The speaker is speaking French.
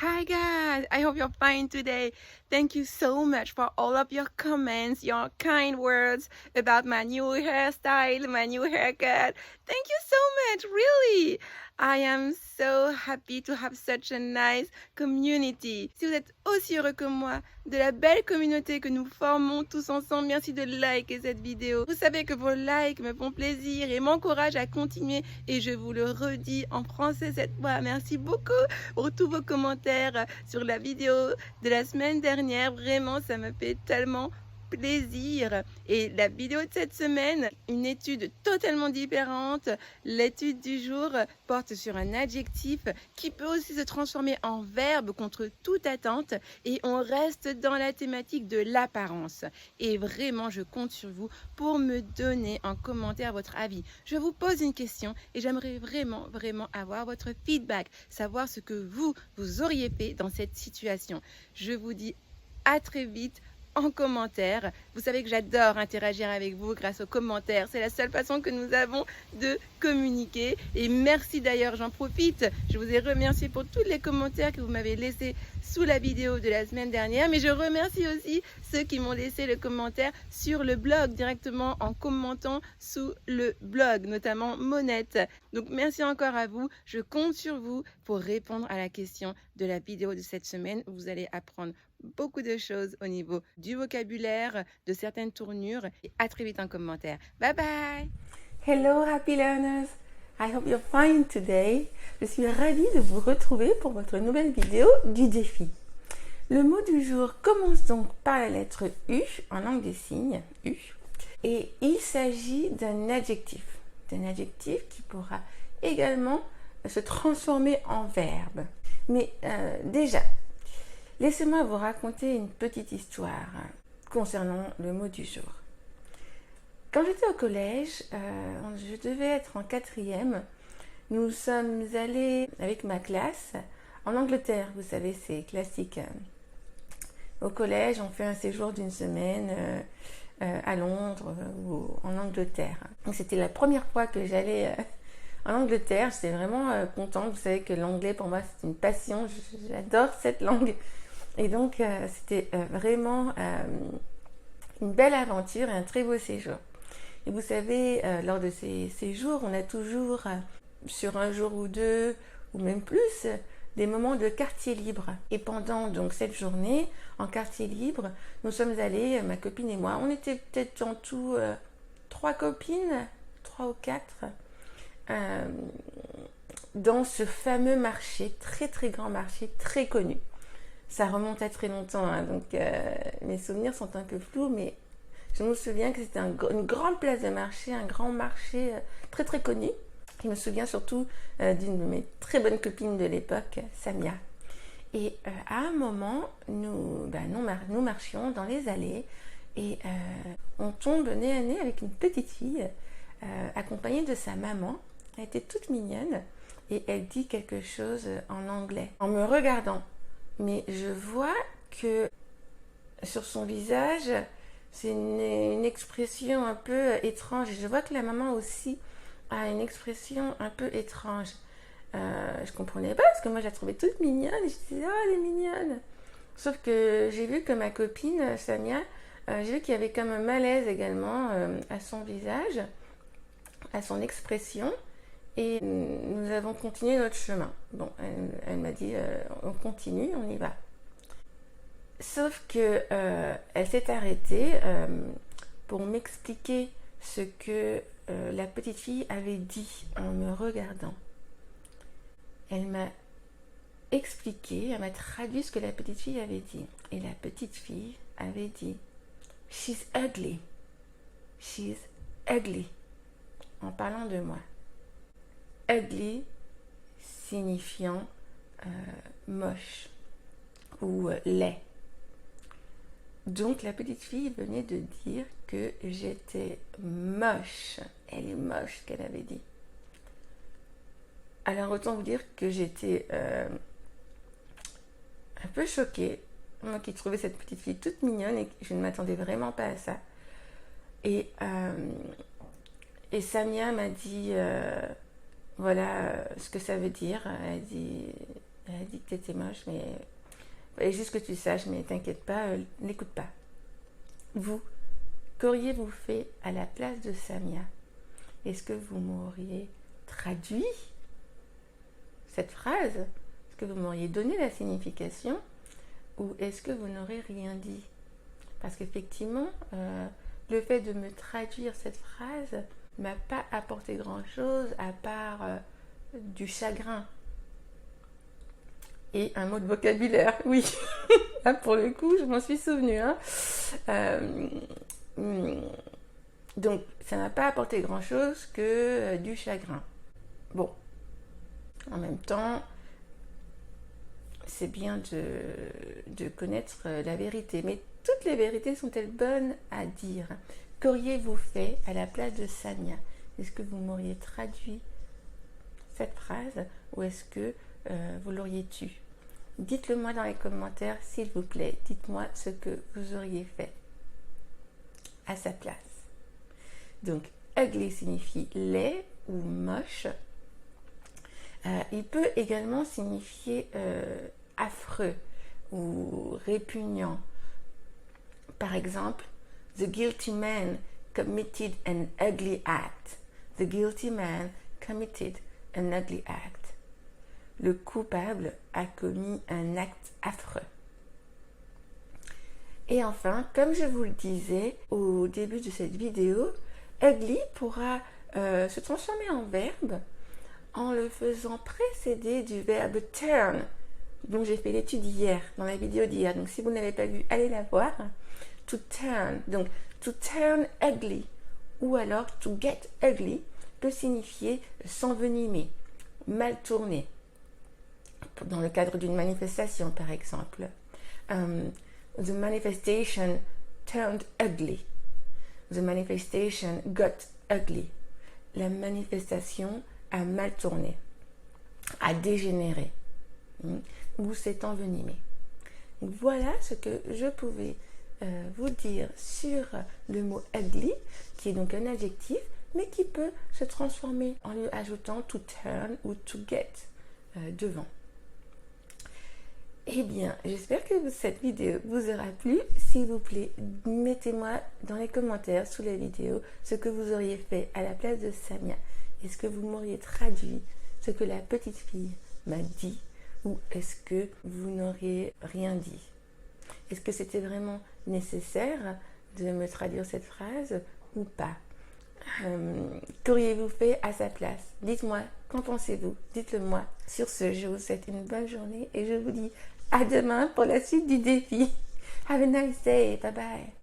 Hi guys, I hope you're fine today. Thank you so much for all of your comments, your kind words about my new hairstyle, my new haircut. Thank you so much, really. I am so happy to have such a nice community. Si vous êtes aussi heureux que moi de la belle communauté que nous formons tous ensemble, merci de liker cette vidéo. Vous savez que vos likes me font plaisir et m'encouragent à continuer et je vous le redis en français cette fois. Merci beaucoup pour tous vos commentaires sur la vidéo de la semaine dernière. Vraiment, ça me fait tellement plaisir. Et la vidéo de cette semaine, une étude totalement différente. L'étude du jour porte sur un adjectif qui peut aussi se transformer en verbe contre toute attente et on reste dans la thématique de l'apparence. Et vraiment, je compte sur vous pour me donner en commentaire votre avis. Je vous pose une question et j'aimerais vraiment avoir votre feedback, savoir ce que vous auriez fait dans cette situation. Je vous dis à très vite en commentaire. Vous savez que j'adore interagir avec vous grâce aux commentaires. C'est la seule façon que nous avons de communiquer. Et merci d'ailleurs, j'en profite. Je vous ai remercié pour tous les commentaires que vous m'avez laissés sous la vidéo de la semaine dernière. Mais je remercie aussi ceux qui m'ont laissé le commentaire sur le blog directement en commentant sous le blog, notamment Monette. Donc merci encore à vous. Je compte sur vous pour répondre à la question de la vidéo de cette semaine. Vous allez apprendre beaucoup de choses au niveau du vocabulaire, de certaines tournures. Et à très vite en commentaire. Bye bye! Hello happy learners! I hope you're fine today. Je suis ravie de vous retrouver pour votre nouvelle vidéo du défi. Le mot du jour commence donc par la lettre U en langue des signes, U. Et il s'agit d'un adjectif qui pourra également se transformer en verbe. Mais déjà, laissez-moi vous raconter une petite histoire concernant le mot du jour. Quand j'étais au collège, je devais être en 4e. Nous sommes allés avec ma classe en Angleterre. Vous savez, c'est classique. Au collège, on fait un séjour d'une semaine à Londres ou en Angleterre. Donc, c'était la première fois que j'allais en Angleterre. J'étais vraiment contente. Vous savez que l'anglais, pour moi, c'est une passion. J'adore cette langue. Et donc, c'était vraiment une belle aventure et un très beau séjour. Et vous savez, lors de ces séjours, on a toujours, sur un jour ou deux, ou même plus, des moments de quartier libre. Et pendant donc cette journée, en quartier libre, nous sommes allés, ma copine et moi, on était peut-être en tout 3 copines, 3 ou 4, dans ce fameux marché, très très grand marché, très connu. Ça remonte à très longtemps, hein, donc mes souvenirs sont un peu flous, mais je me souviens que c'était une grande place de marché, un grand marché très très connu. Je me souviens surtout d'une de mes très bonnes copines de l'époque, Samia. Et à un moment, nous marchions dans les allées et on tombe nez à nez avec une petite fille accompagnée de sa maman. Elle était toute mignonne et elle dit quelque chose en anglais en me regardant. Mais je vois que sur son visage, c'est une expression un peu étrange. Et je vois que la maman aussi a une expression un peu étrange. Je comprenais pas parce que moi je la trouvais toute mignonne. Et je disais, oh, elle est mignonne. Sauf que j'ai vu que ma copine, Samia, j'ai vu qu'il y avait comme un malaise également à son visage, à son expression. Et nous avons continué notre chemin. Bon, elle m'a dit, on continue, on y va. Sauf que elle s'est arrêtée pour m'expliquer ce que la petite fille avait dit en me regardant. Elle m'a expliqué, elle m'a traduit ce que la petite fille avait dit. Et la petite fille avait dit « She's ugly. She's ugly » en parlant de moi. Ugly signifiant moche ou laid. Donc la petite fille venait de dire que j'étais moche. Elle est moche, qu'elle avait dit. Alors autant vous dire que j'étais un peu choquée. Moi qui trouvais cette petite fille toute mignonne et je ne m'attendais vraiment pas à ça. Et Samia m'a dit voilà ce que ça veut dire. Elle dit que t'étais moche, mais fallait juste que tu saches, mais t'inquiète pas, n'écoute pas. Vous, qu'auriez-vous fait à la place de Samia? Est-ce que vous m'auriez traduit cette phrase? Est-ce que vous m'auriez donné la signification? Ou est-ce que vous n'aurez rien dit? Parce qu'effectivement, le fait de me traduire cette phrase m'a pas apporté grand-chose à part du chagrin et un mot de vocabulaire. Oui, là pour le coup, je m'en suis souvenue. Hein. Donc, ça n'a pas apporté grand-chose que du chagrin. Bon, en même temps, c'est bien de connaître la vérité. Mais toutes les vérités sont-elles bonnes à dire? Qu'auriez-vous fait à la place de Samia? Est-ce que vous m'auriez traduit cette phrase ou est-ce que vous l'auriez tue? Dites-le moi dans les commentaires, s'il vous plaît. Dites-moi ce que vous auriez fait à sa place. Donc, ugly signifie laid ou moche. Il peut également signifier affreux ou répugnant. Par exemple, the guilty man committed an ugly act. The guilty man committed an ugly act. Le coupable a commis un acte affreux. Et enfin, comme je vous le disais au début de cette vidéo, ugly pourra se transformer en verbe en le faisant précéder du verbe turn. Donc j'ai fait l'étude hier, dans la vidéo d'hier. Donc si vous n'avez pas vu, allez la voir. To turn. Donc to turn ugly ou alors to get ugly peut signifier s'envenimer, mal tourner. Dans le cadre d'une manifestation par exemple. The manifestation turned ugly. The manifestation got ugly. La manifestation a mal tourné, a dégénéré, ou s'est envenimé. Voilà ce que je pouvais vous dire sur le mot ugly, qui est donc un adjectif, mais qui peut se transformer en lui ajoutant to turn ou to get devant. Eh bien, j'espère que cette vidéo vous aura plu. S'il vous plaît, mettez-moi dans les commentaires sous la vidéo ce que vous auriez fait à la place de Samia. Est-ce que vous m'auriez traduit ce que la petite fille m'a dit ou est-ce que vous n'auriez rien dit? Est-ce que c'était vraiment nécessaire de me traduire cette phrase ou pas? Qu'auriez-vous fait à sa place? Dites-moi, qu'en pensez-vous? Dites-le moi. Sur ce, je vous souhaite une bonne journée et je vous dis à demain pour la suite du défi. Have a nice day. Bye bye.